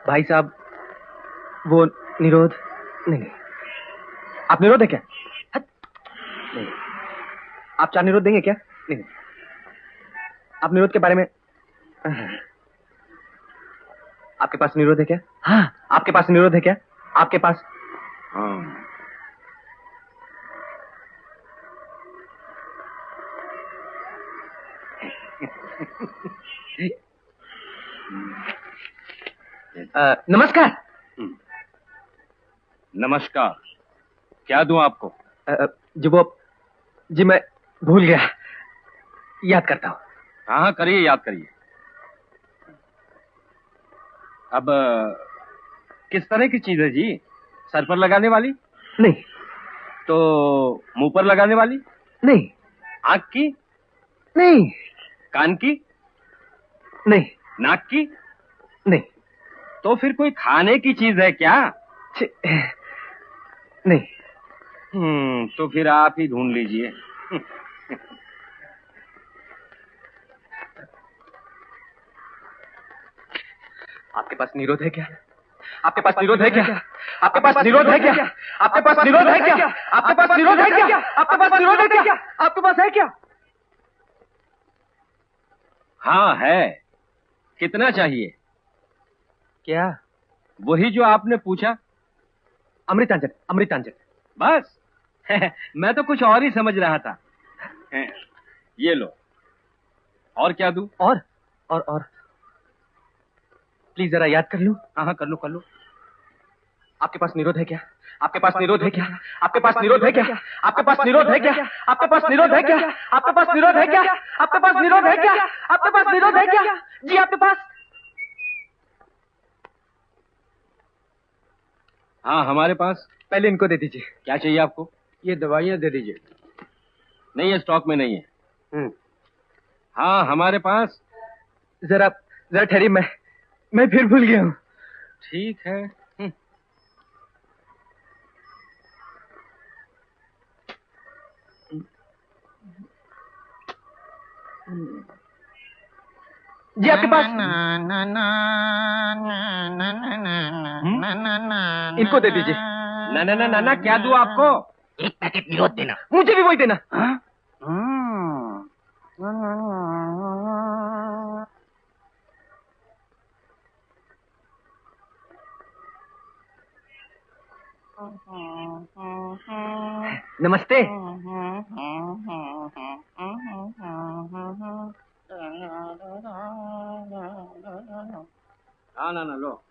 भाई साहब, वो निरोध नहीं नहीं। आप निरोध है क्या? नहीं। आप 4 निरोध देंगे क्या? नहीं नहीं। आप निरोध के बारे में, आपके पास निरोध है क्या? हाँ, आपके पास निरोध है क्या? आपके पास? हाँ। नमस्कार। नमस्कार। क्या दूं आपको? जी मैं भूल गया, याद करता हूँ। हाँ हाँ, करिए, याद करिए। अब किस तरह की चीज है जी? सर पर लगाने वाली? नहीं। तो मुंह पर लगाने वाली? नहीं। आंख की? नहीं। कान की? नहीं। नाक की? नहीं। तो फिर कोई खाने की चीज है क्या? नहीं। तो फिर आप ही ढूंढ लीजिए। आपके पास निरोध है क्या? आपके पास निरोध है क्या? आपके पास निरोध है क्या? आपके पास निरोध है क्या? आपके पास निरोध है क्या? आपके पास निरोध है क्या? आपके पास है क्या? हाँ है। कितना चाहिए? क्या? वही जो आपने पूछा। अमृतांजन, अमृतांजन। बस। मैं तो कुछ और ही समझ रहा था। ये लो। और क्या दूं? और प्लीज जरा याद कर लूं। हाँ हाँ, कर लो कर लो। आपके पास निरोध है क्या? आपके पास निरोध है क्या? आपके पास निरोध है क्या? आपके पास निरोध है क्या? आपके पास निरोध है क्या? आपके पास निरोध है क्या? आपके पास निरोध है क्या? आपके पास निरोध है क्या? जी आपके पास? हाँ, हमारे पास। पहले इनको दे दीजिए। क्या चाहिए आपको? ये दवाइयां दे दीजिए। नहीं है, स्टॉक में नहीं है। हाँ, हमारे पास। जरा जरा ठहरिए, मैं फिर भूल गया हूँ। ठीक है। जी आपके पास? इनको दे दीजिए। ना ना ना ना ना, क्या दूं आपको? एक पैकेट निरोध देना। मुझे भी वही देना। नमस्ते। हाँ, ना ना लो।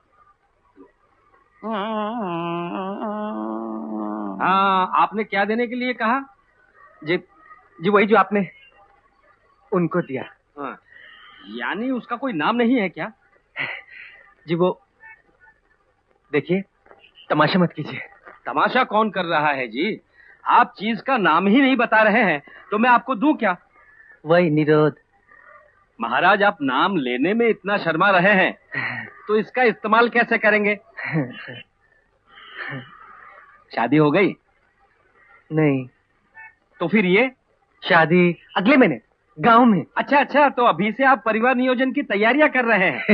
हाँ, आपने क्या देने के लिए कहा? जी जी वही जो आपने उनको दिया। हाँ, यानी उसका कोई नाम नहीं है क्या? जी वो देखिए, तमाशा मत कीजिए। तमाशा कौन कर रहा है जी? आप चीज का नाम ही नहीं बता रहे हैं तो मैं आपको दूं क्या? वही निरोध। महाराज, आप नाम लेने में इतना शर्मा रहे हैं तो इसका इस्तेमाल कैसे करेंगे? शादी हो गई? नहीं। तो फिर ये? शादी अगले महीने गांव में। अच्छा अच्छा, तो अभी से आप परिवार नियोजन की तैयारियां कर रहे हैं।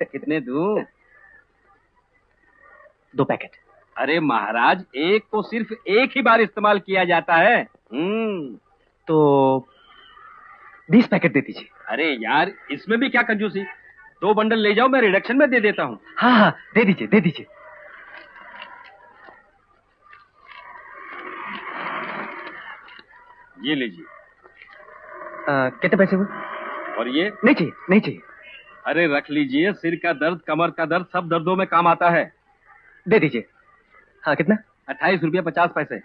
कितने दूं? 2 पैकेट। अरे महाराज, एक को सिर्फ एक ही बार इस्तेमाल किया जाता है। तो 20 पैकेट दे दीजिए। अरे यार, इसमें भी क्या कंजूसी? 2 बंडल ले जाओ, मैं रिडक्शन में दे देता हूँ। हाँ हाँ, दे दीजिए दे दीजिए। ये लीजिए। कितने पैसे हुए? और ये? नहीं चाहिए नहीं चाहिए। अरे रख लीजिए, सिर का दर्द, कमर का दर्द, सब दर्दों में काम आता है। दे दीजिए। हाँ कितना? 28 रुपये 50 पैसे।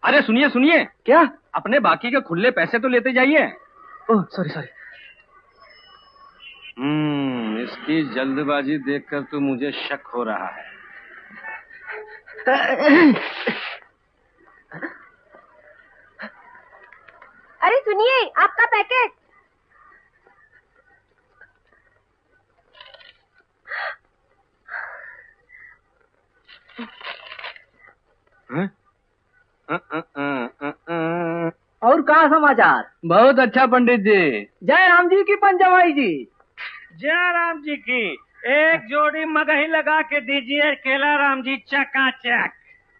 अरे सुनिए सुनिए। क्या? अपने बाकी के खुले पैसे तो लेते जाइए। Oh sorry sorry. इसकी जल्दबाजी देखकर तो मुझे शक हो रहा है। अरे सुनिए, आपका पैकेट। और क्या समाचार? बहुत अच्छा पंडित जी। जय राम जी की पंचमाई जी। जय राम जी की। एक जोड़ी मगही लगा के दीजिए केला राम जी, चकाचक।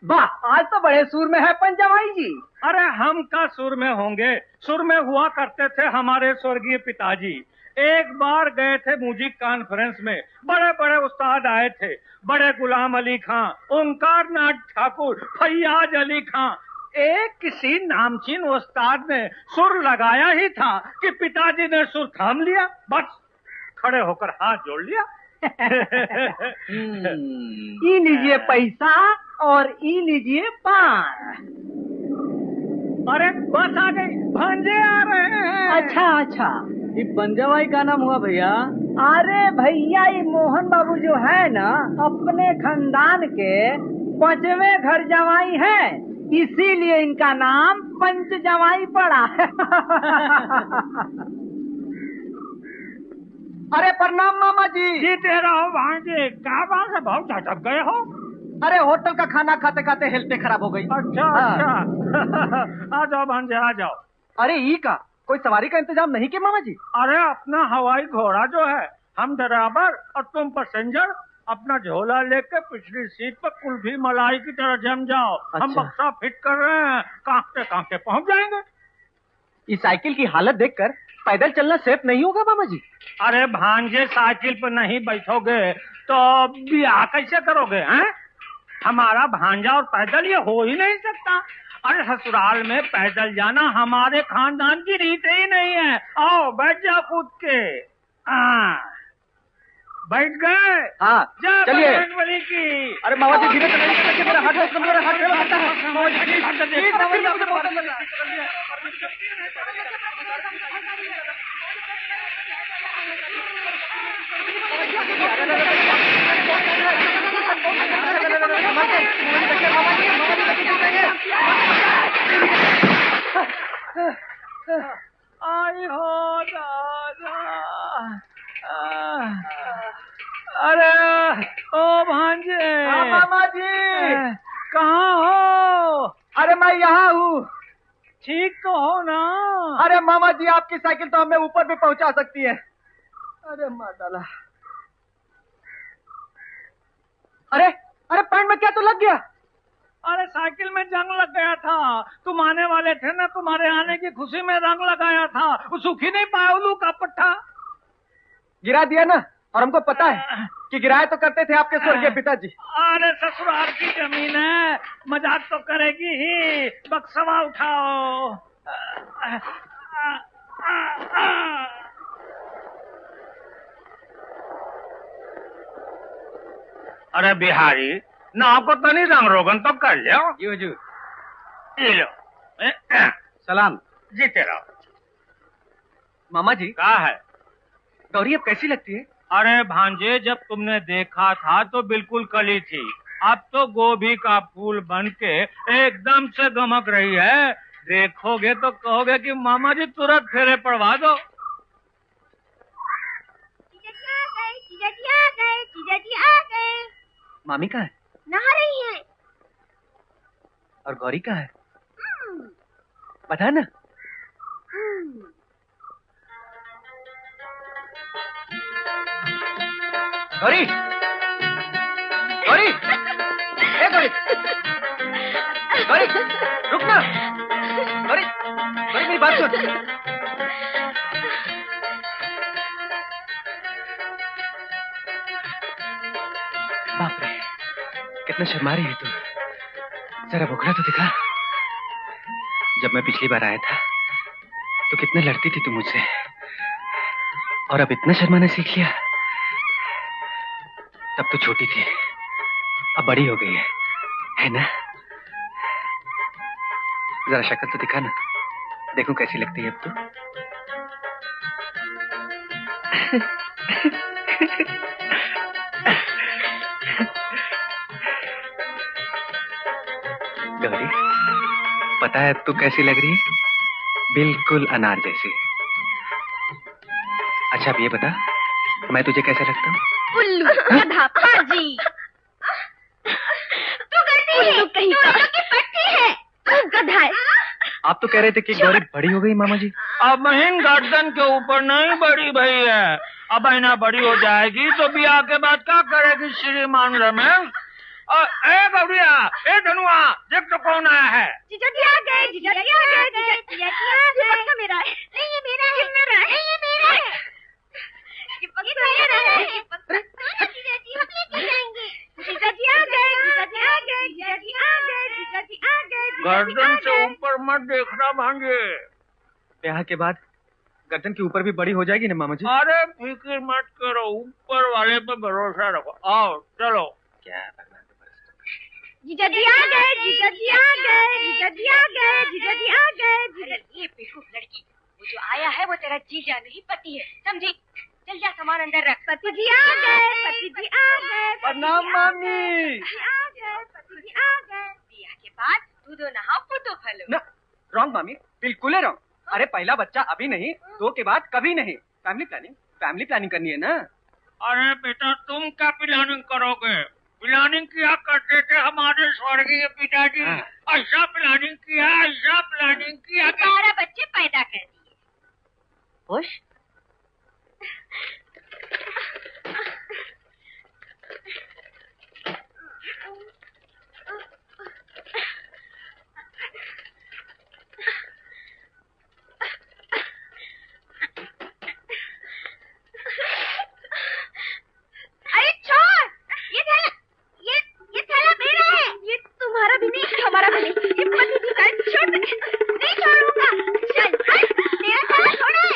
वाह, आज तो बड़े सूर में है पंचमाई जी। अरे हम का सुर में होंगे, सुर में हुआ करते थे हमारे स्वर्गीय पिताजी। एक बार गए थे म्यूजिक कॉन्फ्रेंस में, बड़े बड़े उस्ताद आए थे, बड़े गुलाम अली खां, ओंकार नाथ ठाकुर, फैयाज अली खां। एक किसी नामचीन उस्ताद ने सुर लगाया ही था कि पिताजी ने सुर थाम लिया, बस खड़े होकर हाथ जोड़ लिया। ई लीजिए पैसा और ई लीजिए पान। अरे बस आ गई, भांजे आ रहे हैं। अच्छा अच्छा, ये पंजवाई का नाम हुआ भैया? अरे भैया, ये मोहन बाबू जो है ना, अपने खानदान के 5वें घर जवाई है, इसीलिए इनका नाम पंच जवाई पड़ा। अरे प्रणाम मामा जी। जीते रहो भांजे। क्या बात है, बहुत झटक गए हो? अरे होटल का खाना खाते खाते हेल्थ खराब हो गई। अच्छा अच्छा। आ जाओ भांजे, आ जाओ। अरे ई का कोई सवारी का इंतजाम नहीं किया मामा जी? अरे अपना हवाई घोड़ा जो है, हम ड्राइवर और तुम पैसेंजर, अपना झोला लेके पिछली सीट पर कुल्फी मलाई की तरह जम जाओ। हम अच्छा। बक्सा फिट कर रहे हैं, कांपते कांपते पहुंच जाएंगे। इस साइकिल की हालत देखकर पैदल चलना सेफ नहीं होगा मामा जी। अरे भांजे, साइकिल पर नहीं बैठोगे तो ब्याह कैसे करोगे हैं? हमारा भांजा और पैदल ये हो ही नहीं सकता। अरे ससुराल में पैदल जाना हमारे खानदान की रीत ही नहीं है। आओ बैठ जाओ कूद के। बैठ गए? हाँ चलिए। बजरंगबली की। अरे मामा जी धीरे चलिए, मेरा हाथ कमजोर है, हाथ लगता है। मामा जी प्लीज, मामा जी मुझे बहुत डर लग रहा है। आई हो दादा। अरे ओ भांजे। मामा जी कहाँ हो? अरे मैं यहाँ हूँ। ठीक तो हो ना? अरे मामा जी, आपकी साइकिल तो हमें ऊपर भी पहुँचा सकती है। अरे माताला। अरे अरे पैंट में क्या तो लग गया? अरे साइकिल में जंग लग गया था। तुम आने वाले थे ना, तुम्हारे आने की खुशी में रंग लगाया था। वो सूखी नहीं पाया उल्लू का पट्टा। गिरा दिया ना, और हमको पता है कि गिराए तो करते थे आपके स्वर्गीय पिताजी। अरे ससुराल की जमीन है, मजाक तो करेगी ही। बक्सवा उठाओ। अरे बिहारी, नाव को तनी रंग रोगन तो कर लो। जी हुजूर। ये लो। सलाम। जीते रहो। मामा जी, क्या है? गौरी अब कैसी लगती है? अरे भांजे, जब तुमने देखा था तो बिल्कुल कली थी, अब तो गोभी का फूल बन के एकदम से गमक रही है। देखोगे तो कहोगे कि मामा जी तुरंत फेरे पड़वा दो। जीजाजी आ गए। मामी कहाँ है? नहा रही हैं। और गौरी कहाँ है? बता ना। गौरी, गौरी, ए गौरी, गौरी, रुक ना। गौरी, गौरी मेरी बात सुन। बाप रे, कितना शर्मा रही है तुम। जरा बुखरा तो दिखा। जब मैं पिछली बार आया था तो कितने लड़ती थी तुम मुझसे, और अब इतना शर्माना सीख लिया। तब तो छोटी थी, अब बड़ी हो गई है ना? जरा शक्ल तो दिखा ना, देखूं कैसी लगती है अब तो। गौरी, पता है अब तू कैसी लग रही है? बिल्कुल अनार जैसी। अच्छा अब ये बता, मैं तुझे कैसा लगता हूँ? उल्लू, गधा, पाजी। तू गधी है, तू लोगों की पट्टी है। तू गधा है। आप तो कह रहे थे कि गौरी बड़ी हो गई मामा जी। अब महीन गर्दन के ऊपर नहीं बड़ी भई है, अब बहना बड़ी हो जाएगी तो ब्याह के बाद क्या करेगी श्रीमान रमेश? ए गौरिया, ए धनुआ, देख तो कौन आया है। जीजा जी आ गए, जीजा जी आ गए, जीजा जी आ गए। ये पक्का मेरा है। नहीं ये मेरा है। मेरा है। ये मेरा है। ये पक्का मेरा है। ये पक्का जीजा जी हम लेके जाएंगे। जीजा जी आ गए, जीजा जी आ गए, जीजा जी आ गए, जीजा जी आ गए। गर्दन से ऊपर मत देखना भांजे। ब्याह के बाद गर्दन के ऊपर भी बड़ी हो जाएगी ना मामा जी। अरे फिक्र मत करो, ऊपर वाले पे भरोसा रखो। आओ चलो। क्या जीजा जी आ गए, जीजा जी आ गए, जीजा जी आ गए, जीजा जी आ गए। ये बेवकूफ लड़की, वो जो आया है वो तेरा जीजा नहीं पति है, समझी? चल जा सामान अंदर रख। पति जी आ गए, पति जी आ गए। प्रणाम मामी। आ गए, पति जी आ गए। ब्याह के बाद दूधो नहाओ पुतो फलो। ना रॉन्ग मामी, बिल्कुल है रॉन्ग। अरे पहला बच्चा अभी नहीं, 2 के बाद कभी नहीं। फैमिली प्लानिंग करनी है ना। अरे बेटा तुम क्या प्लानिंग करोगे? प्लानिंग किया करते थे हमारे स्वर्गीय पिताजी। ऐसा प्लानिंग किया 12 बच्चे पैदा कर दिए। खुश? अरे छोड़, ये थैला मेरा है। ये तुम्हारा भी नहीं, हमारा भी नहीं। ये पति जी का है, छोड़ दे। नहीं छोड़ूंगा। चल हट, मेरा थैला छोड़ा है।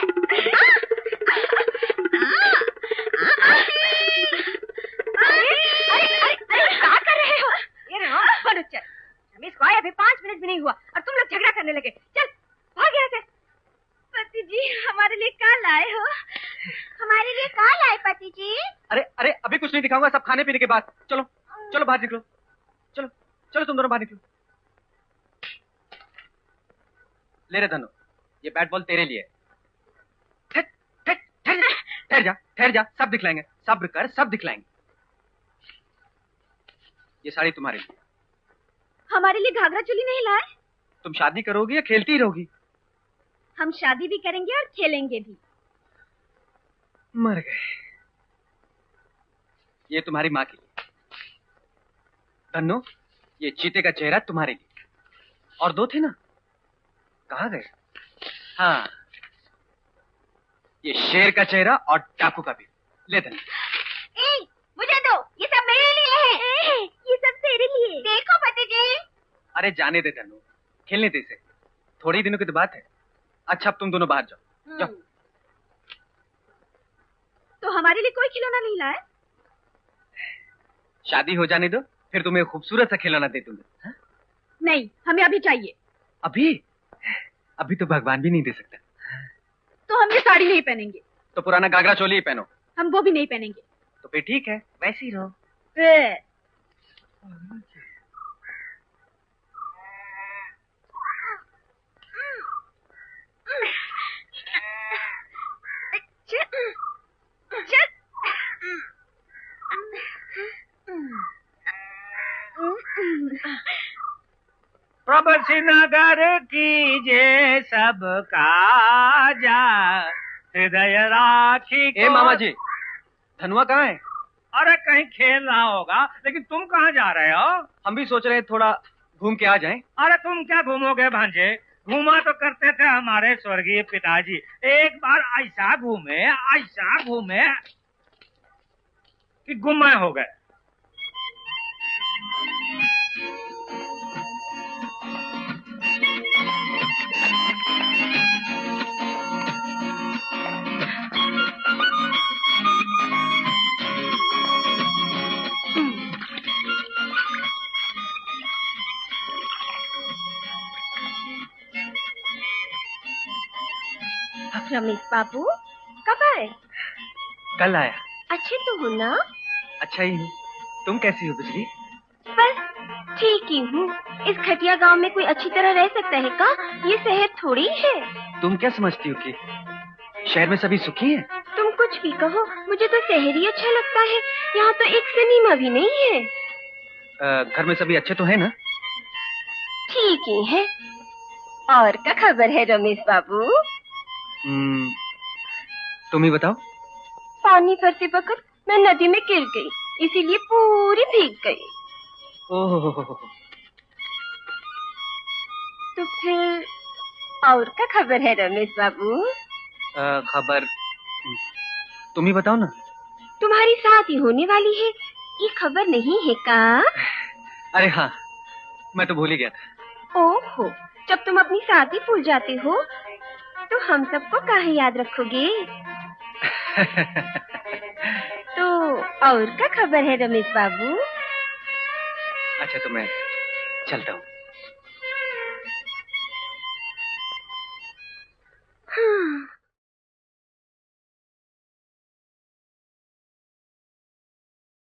अरे क्या कर रहे हो? ये रहो बनो चल। रमेश को आए अभी 5 मिनट भी नहीं हुआ और तुम लोग झगड़ा करने लगे। चल भाग यहाँ से। पति जी हमारे लिए क्या लाए हो? हमारे लिए क्या लाए पति जी? अरे अभी कुछ नहीं दिखाऊंगा, सब खाने पीने के बाद। चलो चलो बाहर निकलो, चलो चलो तुम दोनों बाहर निकलो। ले रे धनु, ये बैट बॉल तेरे लिए। ठहर जा, सब दिखलाएंगे। सब्र कर, सब दिखलाएंगे। ये साड़ी तुम्हारे लिए। हमारे लिए घाघरा चोली नहीं लाए? तुम शादी करोगी या खेलती ही रहोगी? हम शादी भी करेंगे और खेलेंगे भी। मर गए। ये तुम्हारी माँ के लिए। धन्नो, ये चीते का चेहरा तुम्हारे लिए। और 2 थे ना, कहाँ गए? हाँ, ये शेर का चेहरा और डाकू का भी। ले धन्नो। मुझे दो, ये सब मेरे लिए है। ये सब तेरे लिए। देखो पति जी। अरे जाने दे धन्नो, खेलने दे इसे। थोड़े ही दिनों की तो बात है। अच्छा अब तुम दोनों बाहर जाओ। जाओ। तो हमारे लिए कोई खिलौना नहीं लाए? शादी हो जाने दो, फिर तुम्हें खूबसूरत सा खिलौना दे दूंगा। नहीं, हमें अभी चाहिए। अभी तो भगवान भी नहीं दे सकता। तो हम ये साड़ी नहीं पहनेंगे। तो पुराना घाघरा चोली ही पहनो। हम वो भी नहीं पहनेंगे। तो फिर ठीक है, वैसे ही रहो। प्रभु नगर कीजे सबका जा, हृदय राखी। ए मामा जी, धनुआ कहाँ है? अरे कहीं खेल रहा होगा, लेकिन तुम कहाँ जा रहे हो? हम भी सोच रहे हैं थोड़ा घूम के आ जाएं। अरे तुम क्या घूमोगे भांजे? घूमा तो करते थे हमारे स्वर्गीय पिताजी। एक बार ऐसा घूमे कि गुम हो गए। रमेश बाबू कब आए? कल आया। अच्छे तो हो ना? अच्छा ही हूँ। तुम कैसी हो बिजली? बस ठीक ही हूँ। इस खटिया गांव में कोई अच्छी तरह रह सकता है का? ये शहर थोड़ी है। तुम क्या समझती हो कि शहर में सभी सुखी हैं? तुम कुछ भी कहो, मुझे तो शहर ही अच्छा लगता है। यहाँ तो एक सिनेमा भी नहीं है। घर में सभी अच्छे तो है ना? ठीक ही है। और क्या खबर है रमेश बाबू? तुम ही बताओ। पानी भर से बकर मैं नदी में गिर गई, इसीलिए पूरी भीग गई। ओह, तो फिर और क्या खबर है रमेश बाबू? खबर तुम ही बताओ ना। तुम्हारी शादी होने वाली है, ये खबर नहीं है का? अरे हाँ, मैं तो भूल ही गया था। ओहो, जब तुम अपनी शादी भूल जाते हो तो हम सबको काहे याद रखोगे? तो और क्या खबर है रमेश बाबू? अच्छा तो मैं चलता हूँ।